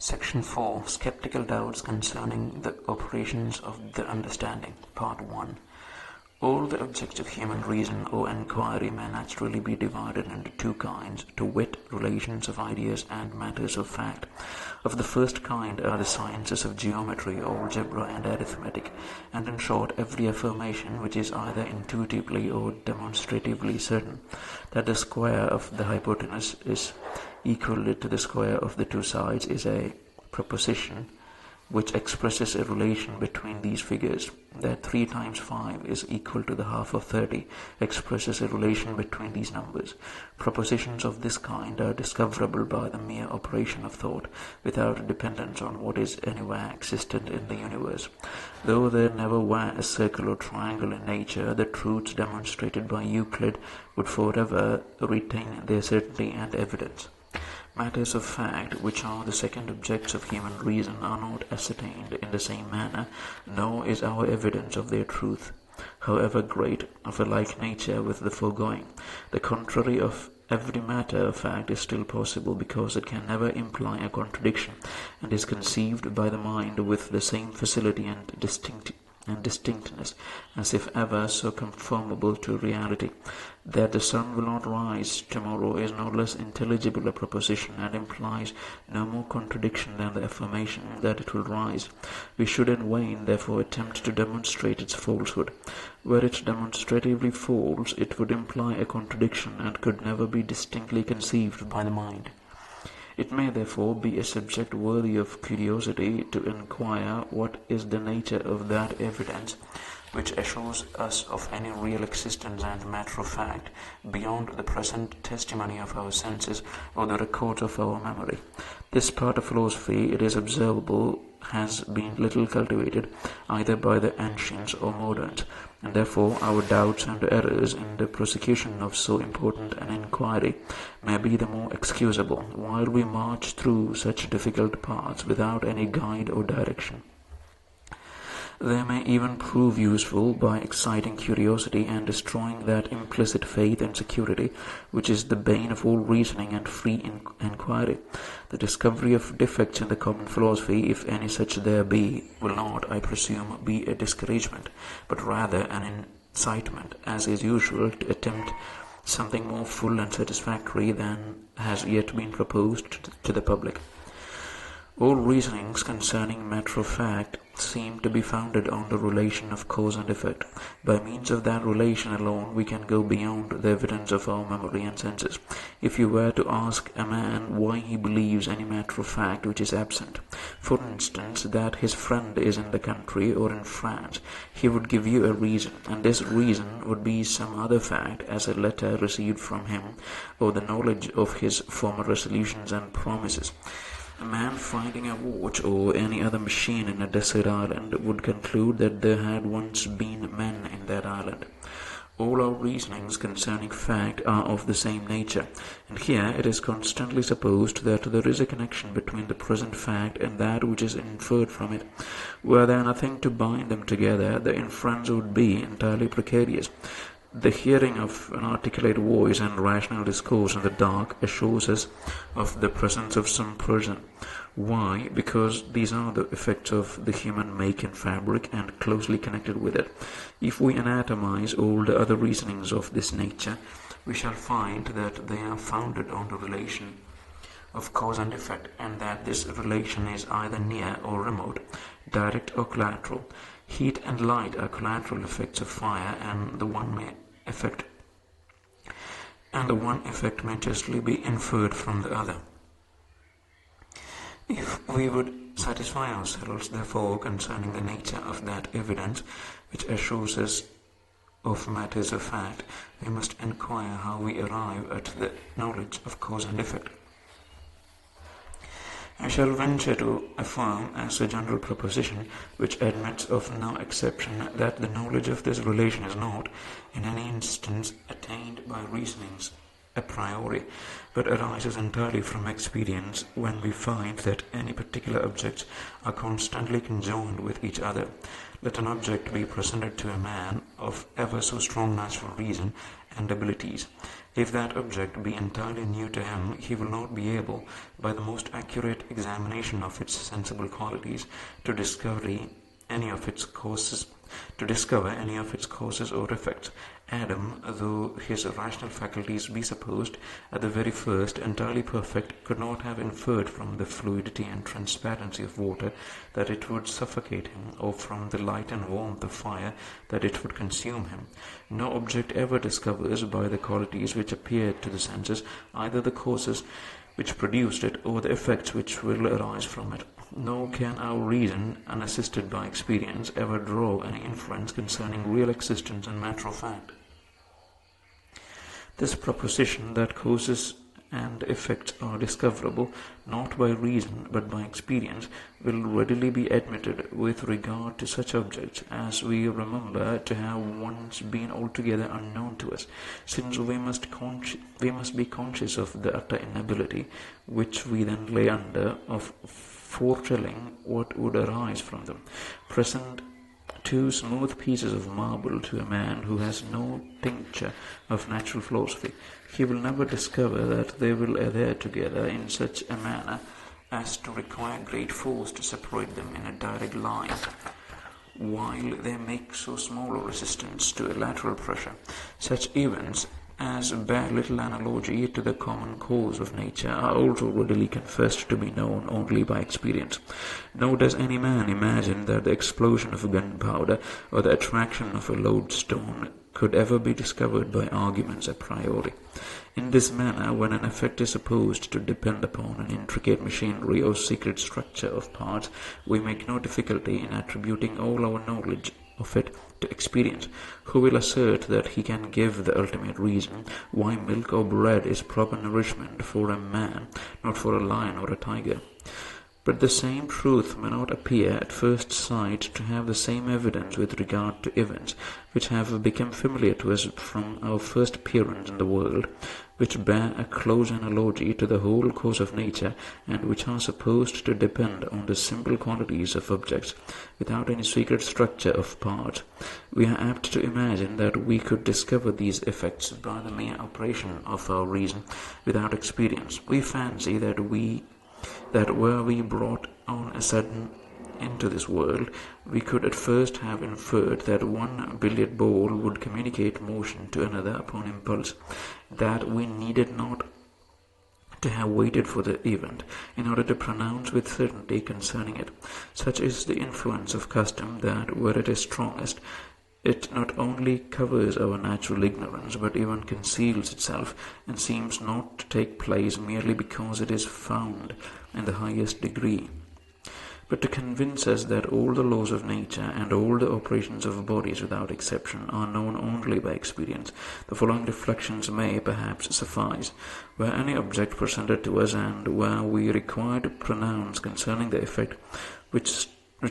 Section 4. Skeptical doubts concerning the operations of the understanding. Part 1. All the objects of human reason or enquiry may naturally be divided into two kinds, to wit, relations of ideas and matters of fact. Of the first kind are the sciences of geometry, algebra, and arithmetic, and in short, every affirmation which is either intuitively or demonstratively certain that the square of the hypotenuse is equal to the square of the two sides is a proposition which expresses a relation between these figures. That 3 times 5 is equal to the half of 30 expresses a relation between these numbers. Propositions of this kind are discoverable by the mere operation of thought, without dependence on what is anywhere existent in the universe. Though there never were a circle or triangle in nature, the truths demonstrated by Euclid would forever retain their certainty and evidence. Matters of fact, which are the second objects of human reason, are not ascertained in the same manner, nor is our evidence of their truth, however great, of a like nature with the foregoing. The contrary of every matter of fact is still possible, because it can never imply a contradiction, and is conceived by the mind with the same facility and distinctness, as if ever so conformable to reality. That the sun will not rise tomorrow is no less intelligible a proposition, and implies no more contradiction than the affirmation that it will rise. We should in vain, therefore, attempt to demonstrate its falsehood. Were it demonstratively false, it would imply a contradiction, and could never be distinctly conceived by the mind. It may therefore be a subject worthy of curiosity to inquire what is the nature of that evidence which assures us of any real existence and matter of fact beyond the present testimony of our senses or the records of our memory. This part of philosophy, it is observable, has been little cultivated either by the ancients or moderns, and therefore our doubts and errors in the prosecution of so important an inquiry may be the more excusable, while we march through such difficult paths without any guide or direction. They may even prove useful by exciting curiosity and destroying that implicit faith and security which is the bane of all reasoning and free inquiry. The discovery of defects in the common philosophy, if any such there be, will not, I presume, be a discouragement, but rather an incitement, as is usual, to attempt something more full and satisfactory than has yet been proposed to the public. All reasonings concerning matter of fact seem to be founded on the relation of cause and effect. By means of that relation alone we can go beyond the evidence of our memory and senses. If you were to ask a man why he believes any matter of fact which is absent, for instance that his friend is in the country or in France, he would give you a reason, and this reason would be some other fact, as a letter received from him, or the knowledge of his former resolutions and promises. A man finding a watch or any other machine in a desert island would conclude that there had once been men in that island. All our reasonings concerning fact are of the same nature, and here it is constantly supposed that there is a connection between the present fact and that which is inferred from it. Were there nothing to bind them together, the inference would be entirely precarious. The hearing of an articulate voice and rational discourse in the dark assures us of the presence of some person. Why? Because these are the effects of the human make and fabric, and closely connected with it. If we anatomize all the other reasonings of this nature, we shall find that they are founded on the relation of cause and effect, and that this relation is either near or remote, direct or collateral. Heat and light are collateral effects of fire, and the one effect may justly be inferred from the other. If we would satisfy ourselves, therefore, concerning the nature of that evidence which assures us of matters of fact, we must inquire how we arrive at the knowledge of cause and effect. I shall venture to affirm as a general proposition, which admits of no exception, that the knowledge of this relation is not, in any instance, attained by reasonings a priori, but arises entirely from experience, when we find that any particular objects are constantly conjoined with each other. Let an object be presented to a man of ever so strong natural reason, and abilities. If that object be entirely new to him, he will not be able, by the most accurate examination of its sensible qualities, to discover any of its causes or effects. Adam, though his rational faculties be supposed at the very first entirely perfect, could not have inferred from the fluidity and transparency of water that it would suffocate him, or from the light and warmth of fire that it would consume him. No object ever discovers by the qualities which appear to the senses either the causes which produced it or the effects which will arise from it. Nor can our reason, unassisted by experience, ever draw any inference concerning real existence and matter of fact. This proposition that causes and effects are discoverable not by reason but by experience will readily be admitted with regard to such objects as we remember to have once been altogether unknown to us, since we must be conscious of the utter inability which we then lay under of foretelling what would arise from them. Present two smooth pieces of marble to a man who has no tincture of natural philosophy, he will never discover that they will adhere together in such a manner as to require great force to separate them in a direct line, while they make so small a resistance to a lateral pressure. Such events as bear little analogy to the common cause of nature are also readily confessed to be known only by experience. Nor does any man imagine that the explosion of gunpowder or the attraction of a lodestone could ever be discovered by arguments a priori. In this manner, when an effect is supposed to depend upon an intricate machinery or secret structure of parts, we make no difficulty in attributing all our knowledge of it to experience. Who will assert that he can give the ultimate reason why milk or bread is proper nourishment for a man, not for a lion or a tiger? But the same truth may not appear at first sight to have the same evidence with regard to events which have become familiar to us from our first appearance in the world, which bear a close analogy to the whole course of nature, and which are supposed to depend on the simple qualities of objects, without any secret structure of parts. We are apt to imagine that we could discover these effects by the mere operation of our reason, without experience. We fancy that were we brought on a sudden into this world, we could at first have inferred that one billiard ball would communicate motion to another upon impulse, that we needed not to have waited for the event in order to pronounce with certainty concerning it. Such is the influence of custom that, where it is strongest, it not only covers our natural ignorance, but even conceals itself, and seems not to take place merely because it is found in the highest degree, but to convince us that all the laws of nature and all the operations of bodies without exception are known only by experience. The following reflections may perhaps suffice. Were any object presented to us, and were we required to pronounce concerning the effect which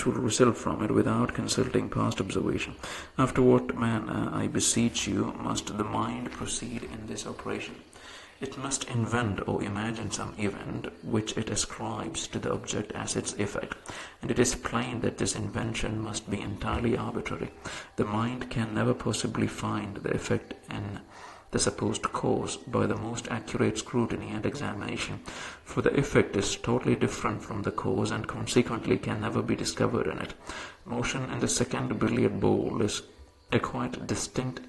will result from it without consulting past observation, after what manner, I beseech you, must the mind proceed in this operation? It must invent or imagine some event which it ascribes to the object as its effect, and it is plain that this invention must be entirely arbitrary. The mind can never possibly find the effect in the supposed cause by the most accurate scrutiny and examination, for the effect is totally different from the cause and consequently can never be discovered in it. Motion in the second billiard ball is a quite distinct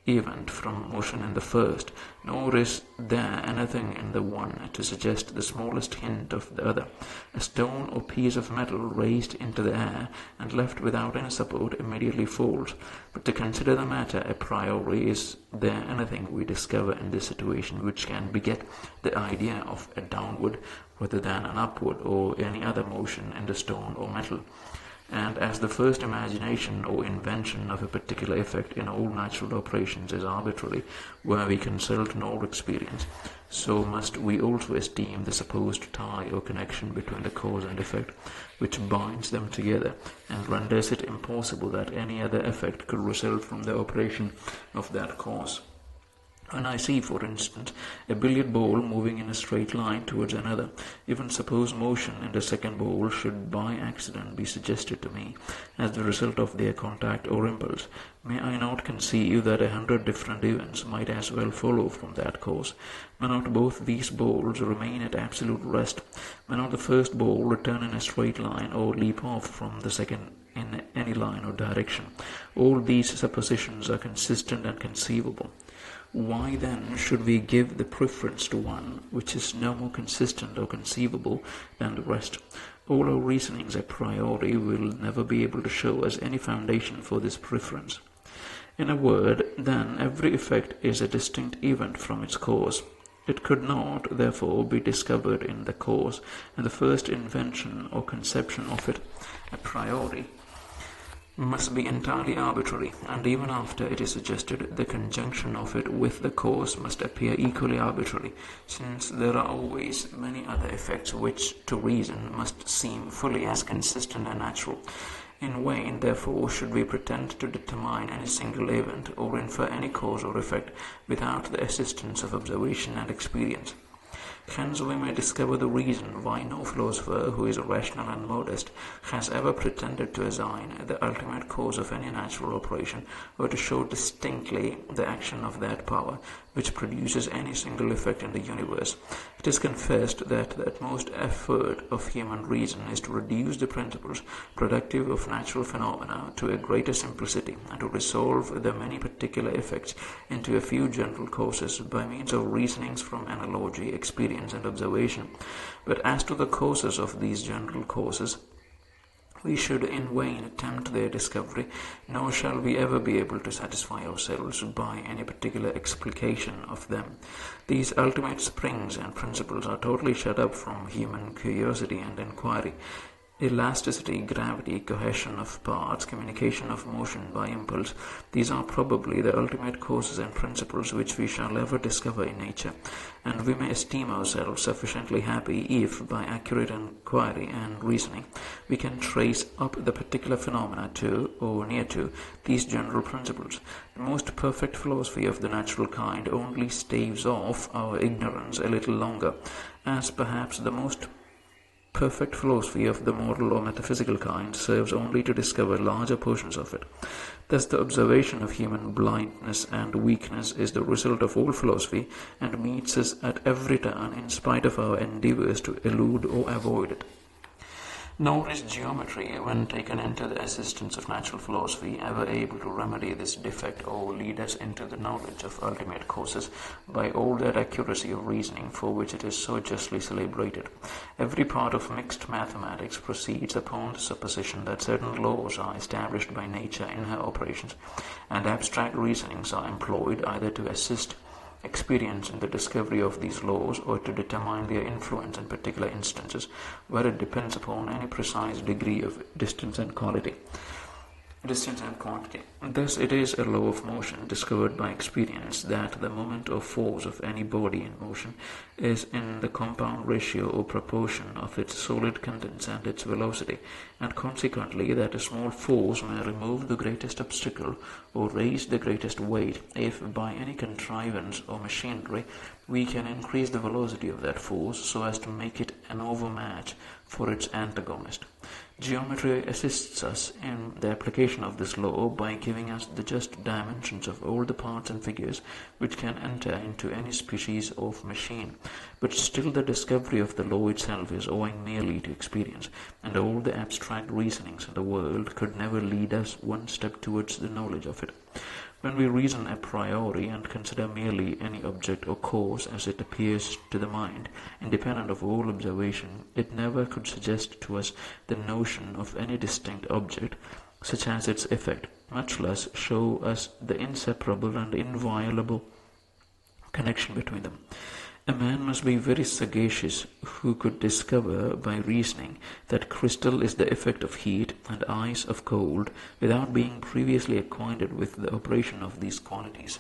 event from motion in the first, nor is there anything in the one to suggest the smallest hint of the other. A stone or piece of metal raised into the air and left without any support immediately falls. But to consider the matter a priori, is there anything we discover in this situation which can beget the idea of a downward rather than an upward or any other motion in the stone or metal? And as the first imagination or invention of a particular effect in all natural operations is arbitrary, where we consult no experience, so must we also esteem the supposed tie or connection between the cause and effect, which binds them together, and renders it impossible that any other effect could result from the operation of that cause. When I see, for instance, a billiard ball moving in a straight line towards another, even suppose motion in the second ball should by accident be suggested to me as the result of their contact or impulse, may I not conceive that 100 different events might as well follow from that cause? May not both these balls remain at absolute rest? May not the first ball return in a straight line or leap off from the second in any line or direction? All these suppositions are consistent and conceivable. Why then should we give the preference to one which is no more consistent or conceivable than the rest? All our reasonings a priori will never be able to show us any foundation for this preference. In a word, then, every effect is a distinct event from its cause. It could not, therefore, be discovered in the cause, and the first invention or conception of it a priori must be entirely arbitrary, and even after it is suggested, the conjunction of it with the cause must appear equally arbitrary, since there are always many other effects which, to reason, must seem fully as consistent and natural. In vain, therefore, should we pretend to determine any single event, or infer any cause or effect, without the assistance of observation and experience. Hence we may discover the reason why no philosopher who is rational and modest has ever pretended to assign the ultimate cause of any natural operation, or to show distinctly the action of that power which produces any single effect in the universe. It is confessed that the utmost effort of human reason is to reduce the principles productive of natural phenomena to a greater simplicity, and to resolve the many particular effects into a few general causes by means of reasonings from analogy, experience, and observation. But as to the causes of these general causes, we should in vain attempt their discovery, nor shall we ever be able to satisfy ourselves by any particular explication of them. These ultimate springs and principles are totally shut up from human curiosity and inquiry. Elasticity, gravity, cohesion of parts, communication of motion by impulse, these are probably the ultimate causes and principles which we shall ever discover in nature, and we may esteem ourselves sufficiently happy if, by accurate inquiry and reasoning, we can trace up the particular phenomena to, or near to, these general principles. The most perfect philosophy of the natural kind only staves off our ignorance a little longer, as perhaps the most perfect philosophy of the moral or metaphysical kind serves only to discover larger portions of it. Thus the observation of human blindness and weakness is the result of all philosophy, and meets us at every turn in spite of our endeavours to elude or avoid it. Nor is geometry, when taken into the assistance of natural philosophy, ever able to remedy this defect or lead us into the knowledge of ultimate causes by all that accuracy of reasoning for which it is so justly celebrated. Every part of mixed mathematics proceeds upon the supposition that certain laws are established by nature in her operations, and abstract reasonings are employed either to assist experience in the discovery of these laws, or to determine their influence in particular instances where it depends upon any precise degree of distance and quantity. Thus it is a law of motion discovered by experience that the moment or force of any body in motion is in the compound ratio or proportion of its solid contents and its velocity, and consequently that a small force may remove the greatest obstacle or raise the greatest weight if by any contrivance or machinery we can increase the velocity of that force so as to make it an overmatch for its antagonist. Geometry assists us in the application of this law by giving us the just dimensions of all the parts and figures which can enter into any species of machine. But still the discovery of the law itself is owing merely to experience, and all the abstract reasonings in the world could never lead us one step towards the knowledge of it. When we reason a priori and consider merely any object or cause as it appears to the mind, independent of all observation, it never could suggest to us the notion of any distinct object, such as its effect, much less show us the inseparable and inviolable connection between them. A man must be very sagacious who could discover by reasoning that crystal is the effect of heat and ice of cold, without being previously acquainted with the operation of these qualities.